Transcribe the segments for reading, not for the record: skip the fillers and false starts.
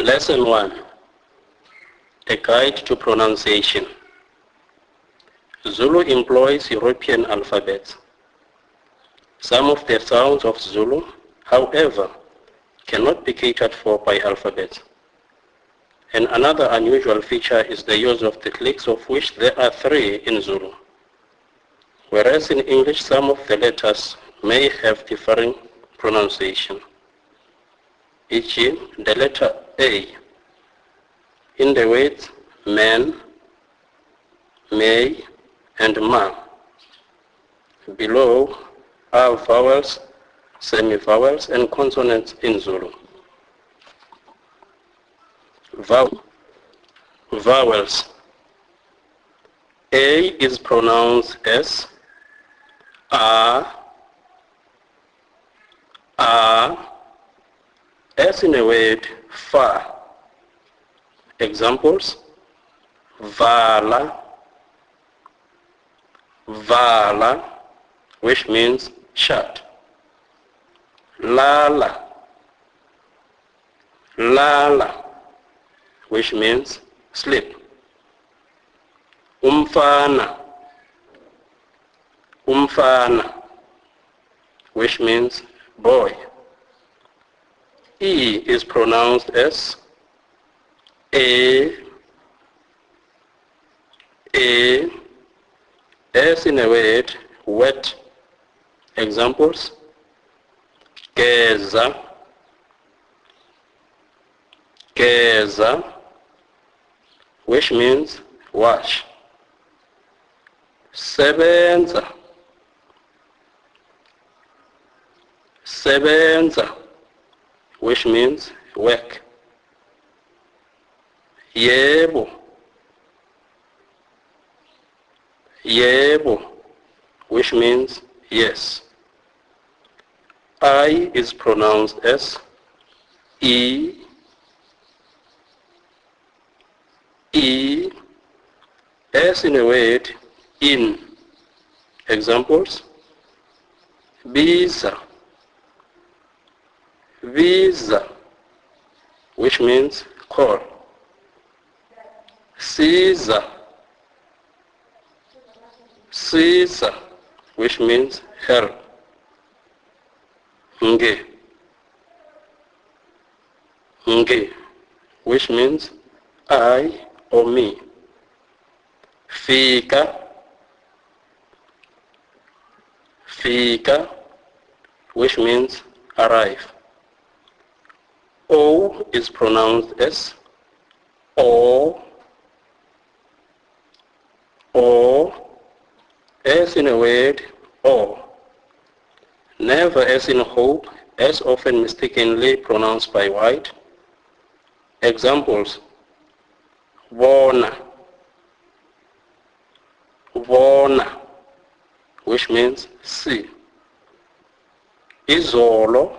Lesson 1. A Guide to Pronunciation. Zulu employs European alphabets. Some of the sounds of Zulu, however, cannot be catered for by alphabets. And another unusual feature is the use of the clicks, of which there are 3 in Zulu. Whereas in English, some of the letters may have differing pronunciation. E.g., the letter A in the words man, may, and ma. Below are vowels, semi-vowels, and consonants in Zulu. Vowels. A is pronounced as a, as in a word fa. Examples: vala, vala, which means shut. Lala, lala, which means sleep. Umfana, umfana, which means boy. E is pronounced as a, as in a word wet. Examples: geza, geza, which means wash. Sebenza, sebenza, which means work. Yebo, yebo, which means yes. I is pronounced as E, as in a word in. Examples: visa, visa, which means call. Caesar, Caesar, which means help. Nge, nge, which means I or me. Fika, fika, which means arrive. O is pronounced as O, as in a word or. Never as in hope, as often mistakenly pronounced by white. Examples: bona, bona, which means see. Izolo,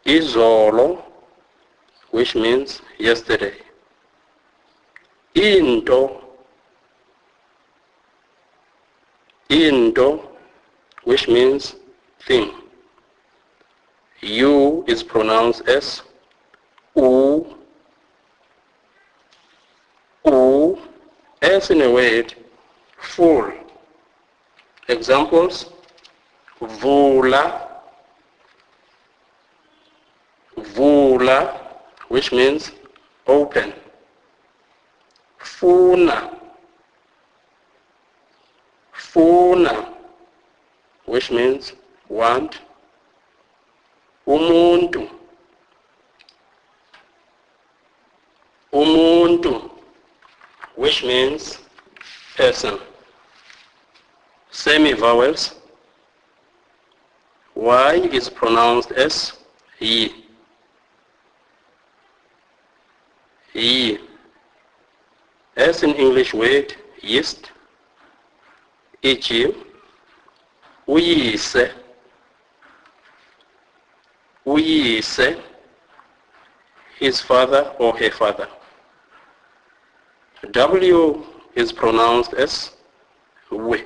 izolo, which means yesterday. Into, into, which means thing. U is pronounced as U, U, as in a word full. Examples: vula, vula, which means open. Funa, funa, which means want. Umuntu, umuntu, which means person. Semi-vowels. Y is pronounced as ye, ye, as in English word yeast. E.g., uyise, uyise, his father or her father. W is pronounced as we,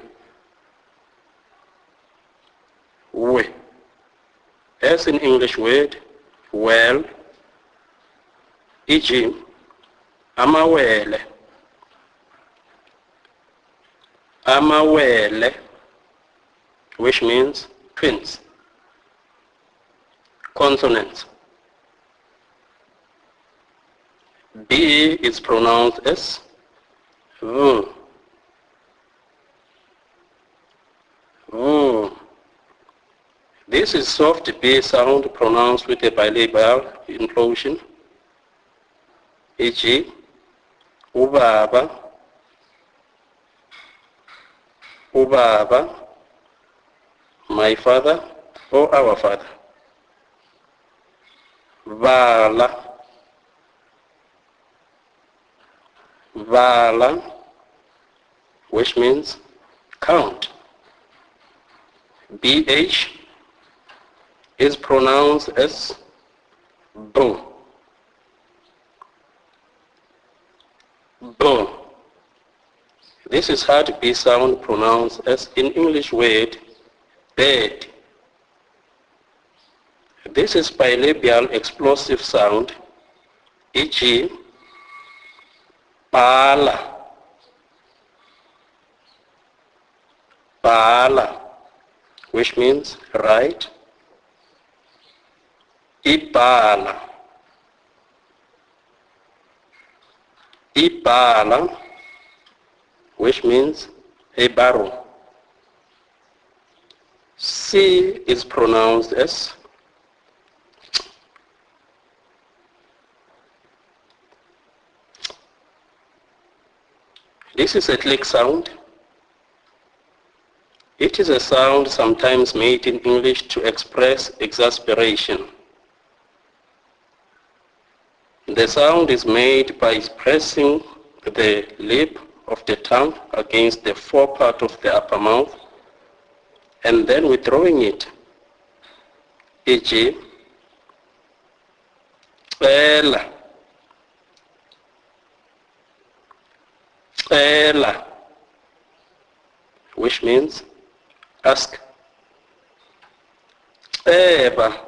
we, as in English word well, e.g. amawele, amawele, which means twins. Consonants. B is pronounced as V. V. This is soft B sound pronounced with a bilabial inclusion, e.g. ubaba, ubaba, my father or our father. Vala, vala, which means count. BH is pronounced as bo, bo. This is hard B sound pronounced as in English word bed. This is bilabial explosive sound, e.g. bala, bala, which means right. Ibala, ibala, which means a barrel. C is pronounced as this is a click sound. It is a sound sometimes made in English to express exasperation. The sound is made by pressing the lip of the tongue against the forepart of the upper mouth and then withdrawing it, e.g. Ela, ela, which means ask. Eba,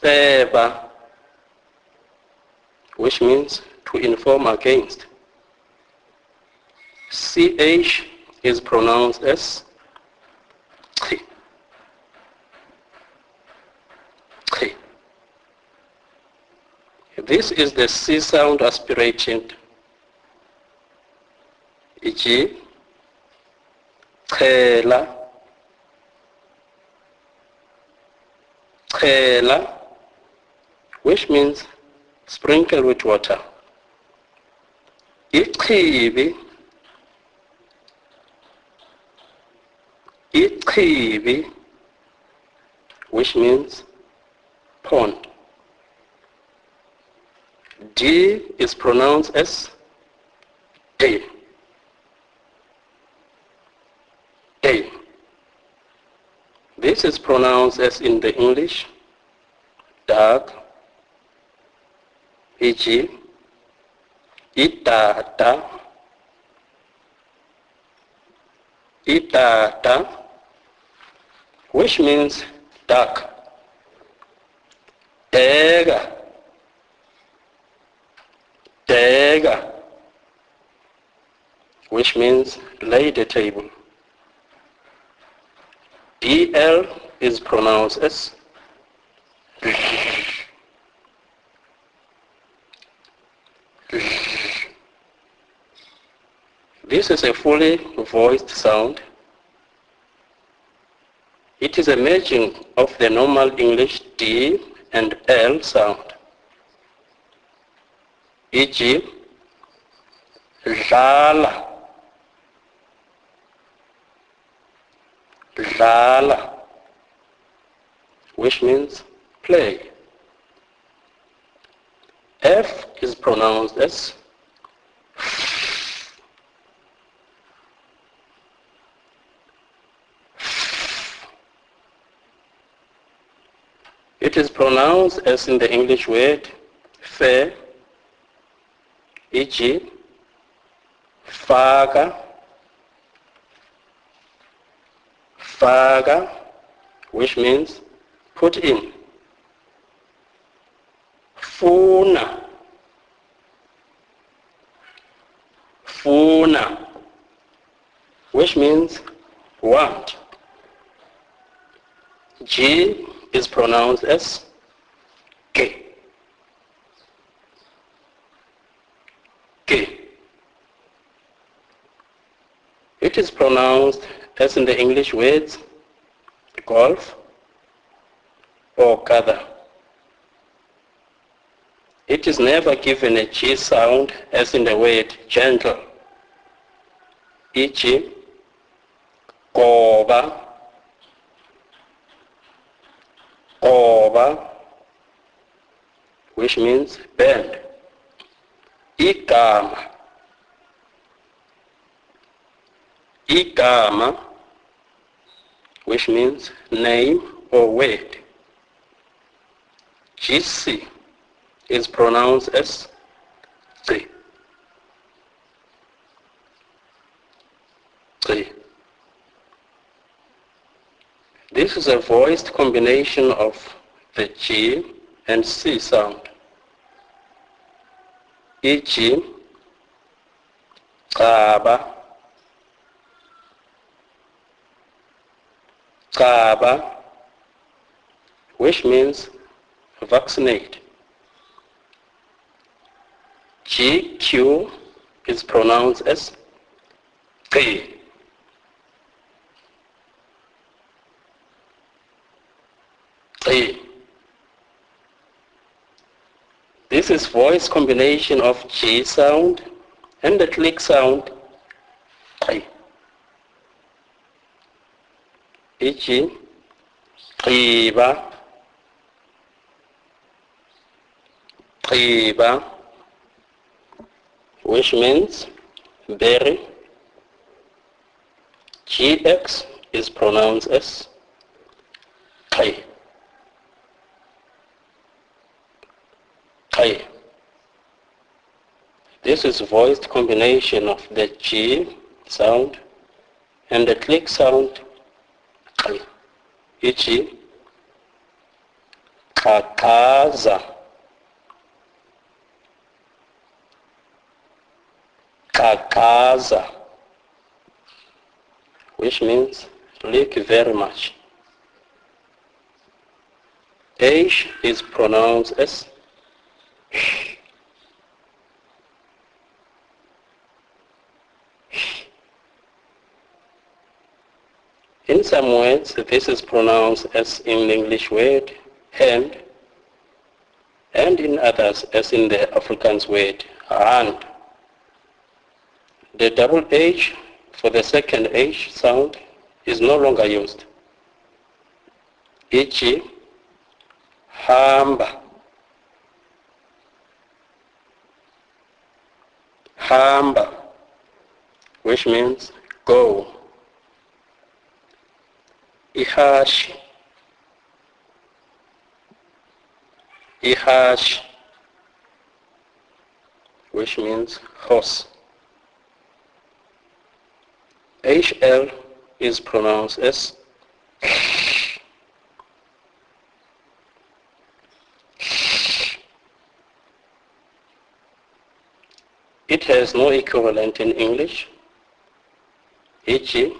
eba, which means to inform against. CH is pronounced as chi. Chi. This is the C sound aspirated, e.g. chela, chela, which means sprinkle with water. Ichibi, ichibi, which means pond. D is pronounced as day. Day. This is pronounced as in the English dark, e.g. itata, itata, which means dark. Tega, tega, which means lay the table. DL is pronounced as this is a fully voiced sound. It is a merging of the normal English D and L sound, e.g. dlala, dlala, which means play. F is pronounced as it is pronounced as in the English word fair, e.g. faka, faka, which means put in. Funa. Funa, which means want. G is pronounced as K. K. It is pronounced as in the English words golf or gather. It is never given a G sound as in the word gentle. E.g., goba, goba, which means bend. Igama, igama, which means name or word. GC is pronounced as C. C. This is a voiced combination of the G and C sound. E.g., Kaba, Kaba, which means vaccinate. GQ is pronounced as K. K. This is voice combination of G sound and the click sound K. E.g., Qiba, Qiba, which means berry. GX is pronounced as K. K. This is voiced combination of the G sound and the click sound K. E.g., Kakaza, Kakaza, which means lick very much. H is pronounced as sh. In some words, this is pronounced as in the English word hand, and in others as in the Afrikaans word hand. The double H for the second H sound is no longer used. E.g., hamba, hamba, which means go. Ihashi, ihashi, which means horse. HL is pronounced as it has no equivalent in English. E.g.,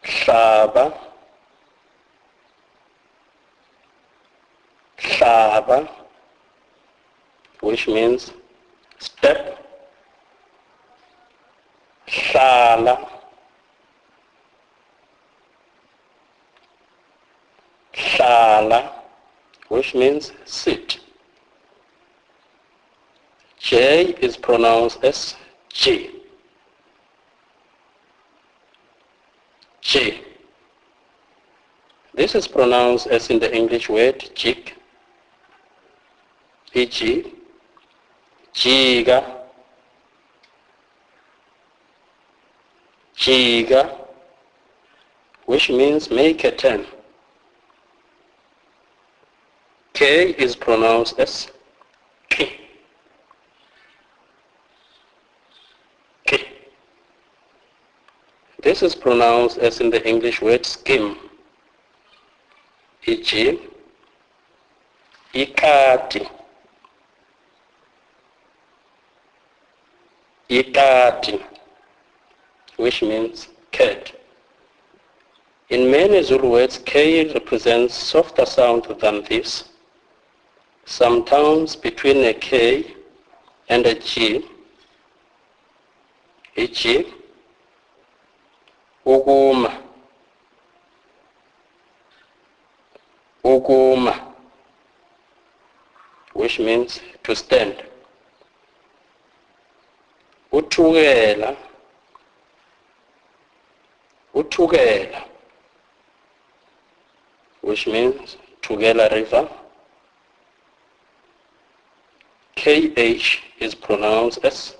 hlaba, hlaba, which means step. Hlala, hlala, which means sit. J is pronounced as G. G. This is pronounced as in the English word jig. E.g., jiga, jiga, which means make a turn. K is pronounced as K. K. This is pronounced as in the English word skim. E.g., ikati, ikati, which means cat. In many Zulu words, K represents softer sound than this. Sometimes between a K and a G, e.g. ukuma, ukuma, which means to stand. Uthukela, uthukela, which means Tugela River. KH is pronounced as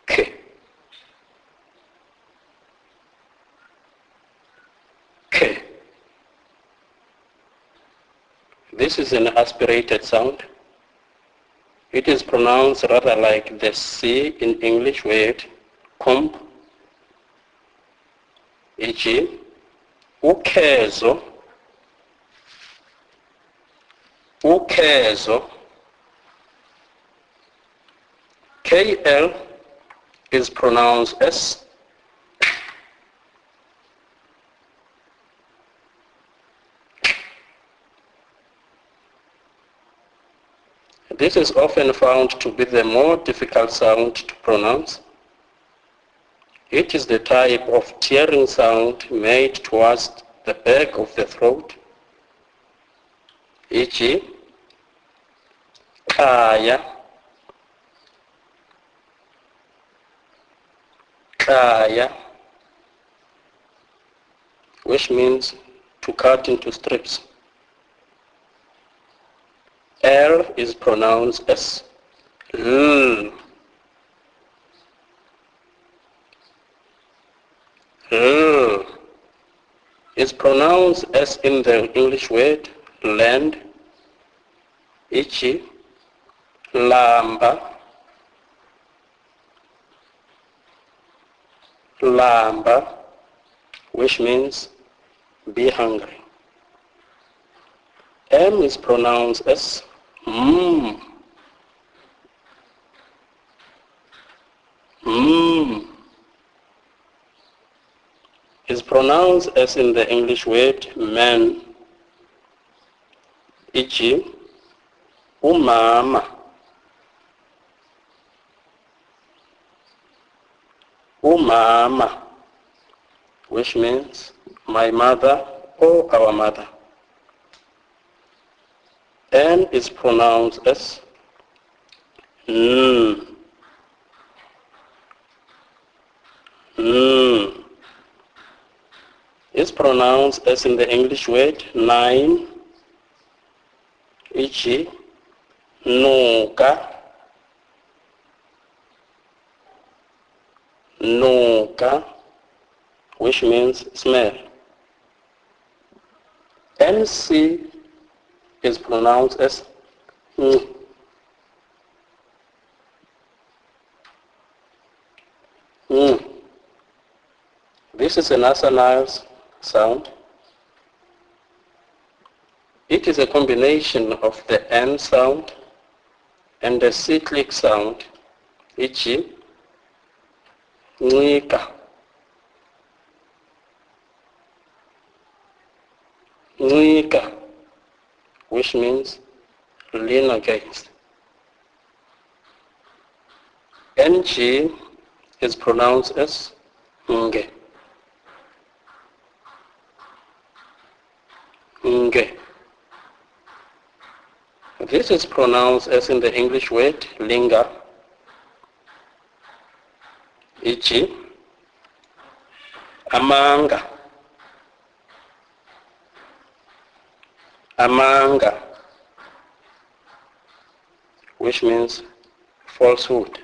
K. K. This is an aspirated sound. It is pronounced rather like the C in English word comb, e.g. ukhezo, ukhezo. KL is pronounced as This is often found to be the more difficult sound to pronounce. It is the type of tearing sound made towards the back of the throat, e.g. kaya, kaya, which means to cut into strips. L is pronounced as L. L is pronounced as in the English word land, e.g. lamba, lamba, which means be hungry. M is pronounced as mm. Mm. Is pronounced as in the English word man, e.g. umama, umama, which means my mother or our mother. N is pronounced as n. N is pronounced as in the English word nine, e.g. nuka, nuka, which means smell. NC is pronounced as ng. Ng. This is a nasal sound. It is a combination of the N sound and the cyclic sound, e.g. ncika, ncika, which means lean against. NG is pronounced as nge. Nge. This is pronounced as in the English word linger, e.g. amanga, amanga, which means falsehood.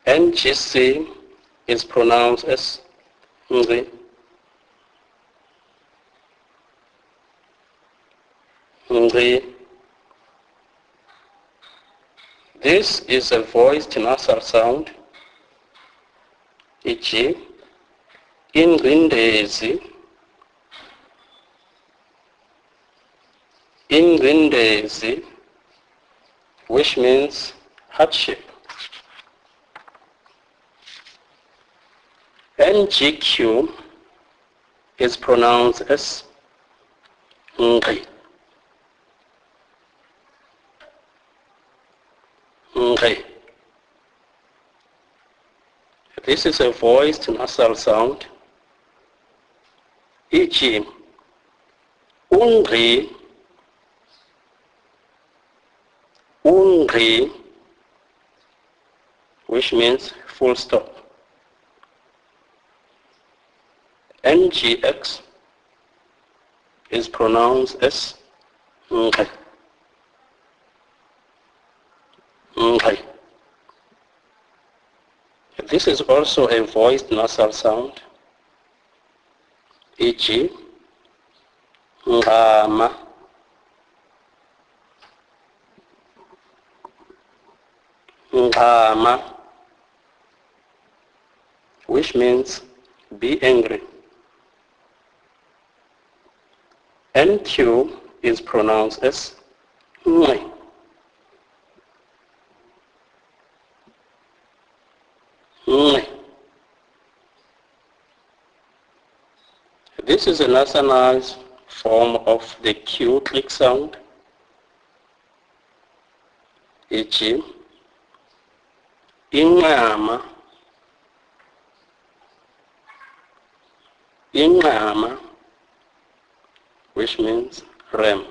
NGC is pronounced as ngri. Ngri. This is a voiced nasal sound, e.g. ingcindezi, ingcindezi, which means hardship. NGQ is pronounced as ngqi. Ngqi. This is a voiced nasal sound. E.g., ungqi, ungqi, which means full stop. NGX is pronounced as ngqi. Ngqi. This is also a voiced nasal sound. E.g., ngama, ngama, which means be angry. NQ is pronounced as ngqi. Ngqi. This is a nasalized form of the Q click sound, e.g., ingama, ingama, which means ram.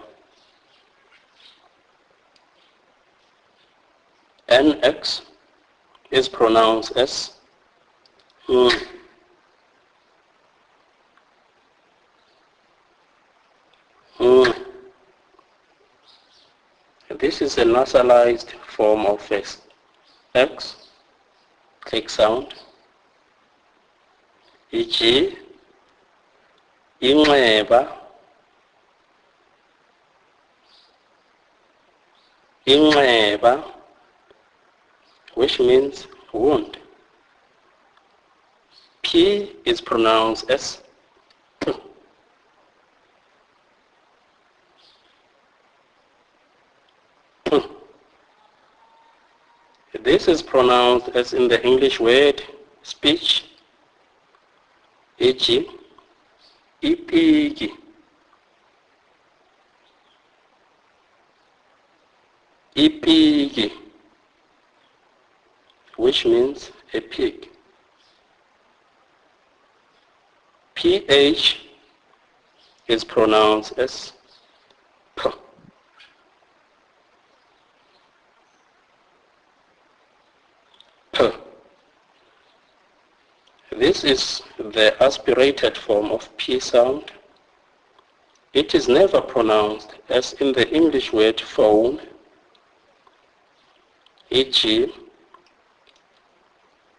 NX is pronounced as ngqi. This is a nasalized form of X click sound, e.g., inxeba, inxeba, which means wound. P is pronounced as P. P. This is pronounced as in the English word speech, e.g., ipiki, ipiki, which means a pig. PH is pronounced as P. P. This is the aspirated form of P sound. It is never pronounced as in the English word phone, e.g.,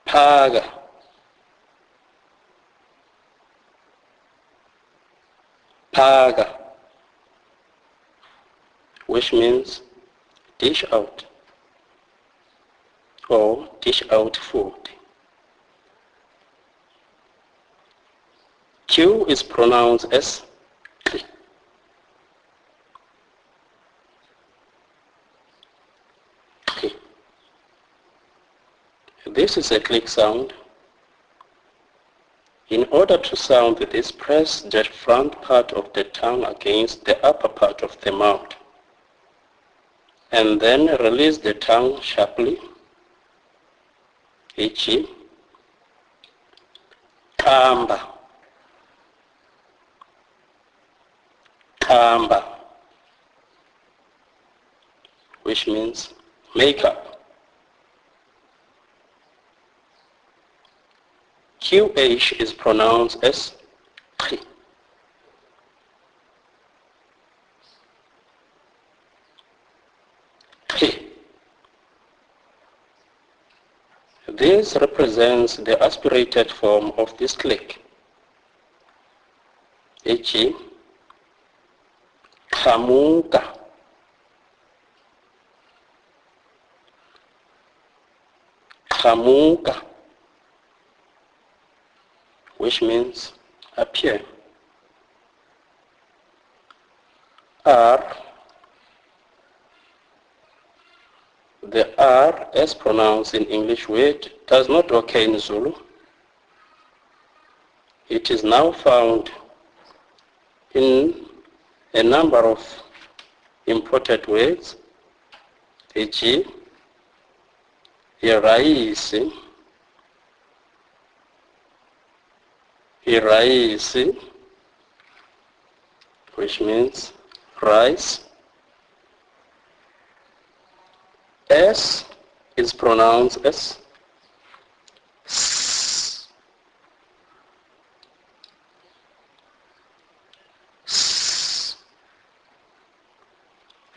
phaga, phaga, which means dish out or dish out food. Q is pronounced as K. K. This is a click sound. In order to sound this, press the front part of the tongue against the upper part of the mouth, and then release the tongue sharply, e.g., kamba, kamba, which means makeup. QH is pronounced as K. K. This represents the aspirated form of this click, e.g., qamuka, qamuka, which means appear. R, The R as pronounced in English word does not occur in Zulu. It is now found in a number of imported words, e.g. iraisi, which means rice. S is pronounced as S. S.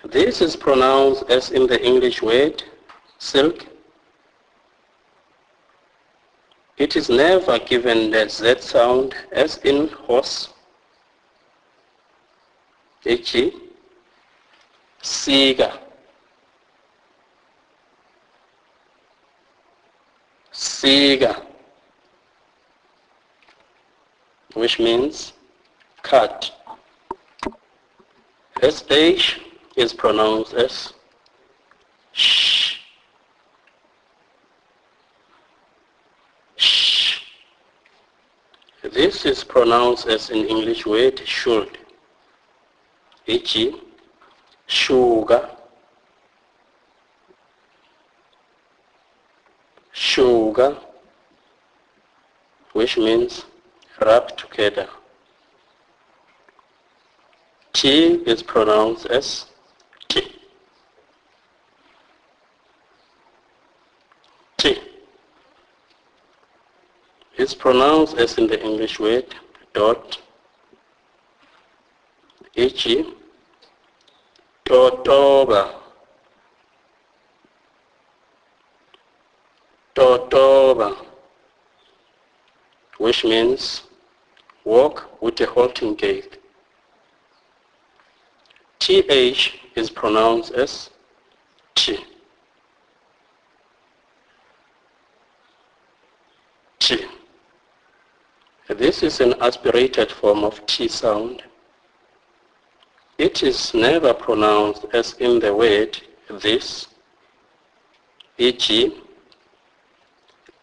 This is pronounced as in the English word silk. It is never given the Z sound as in horse, e.g. Siga. Siga, which means cut. SH is pronounced as sh. Sh. This is pronounced as in English word should, e.g. sugar, sugar, which means rub together. T is pronounced as T. T is pronounced as in the English word dot, e.g. totoba, totoba, which means walk with a halting gait. TH is pronounced as T. T. This is an aspirated form of T sound. It is never pronounced as in the word this, e.g.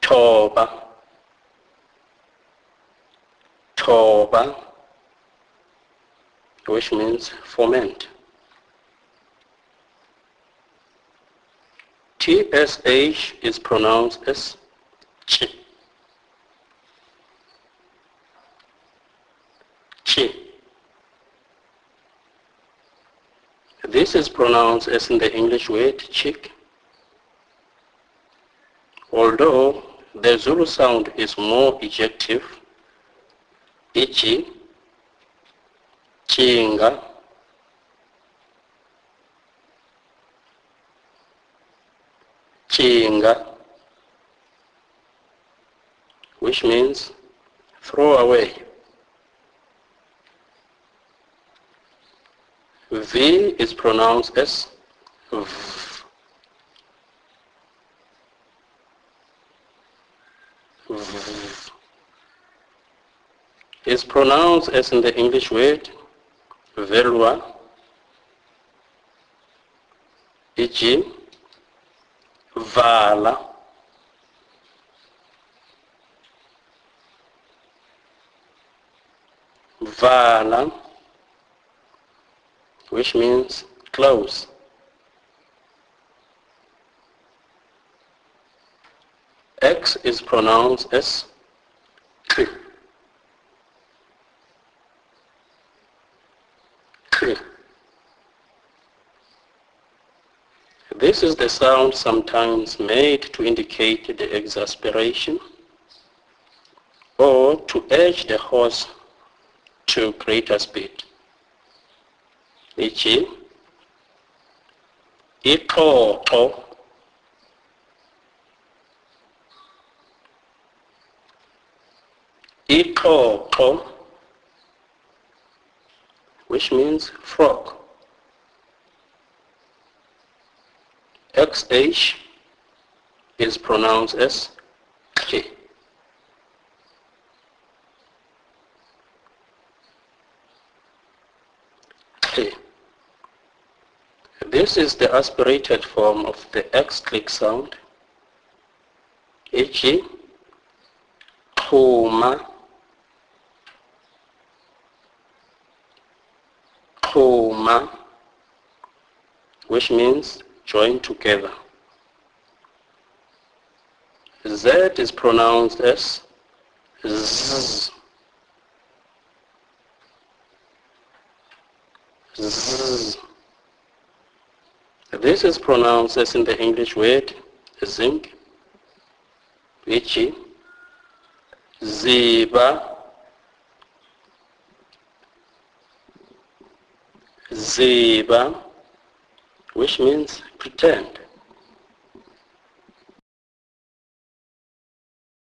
toba, toba, which means foment. TSH is pronounced as chi. Chi. This is pronounced as in the English word chick. Although the Zulu sound is more ejective, e.g. chinga, chinga, which means throw away. V is pronounced as V. V is pronounced as in the English word velua, e.g. vala, vala, which means close. X is pronounced as K. K. This is the sound sometimes made to indicate the exasperation or to urge the horse to greater speed. E.g. ixoxo, ixoxo, which means frog. XH is pronounced as K. K. This is the aspirated form of the X-click sound, e.g. xhuma, xhuma, which means join together. Z is pronounced as z. Z. This is pronounced as in the English word zinc, which is ziba, ziba, which means pretend.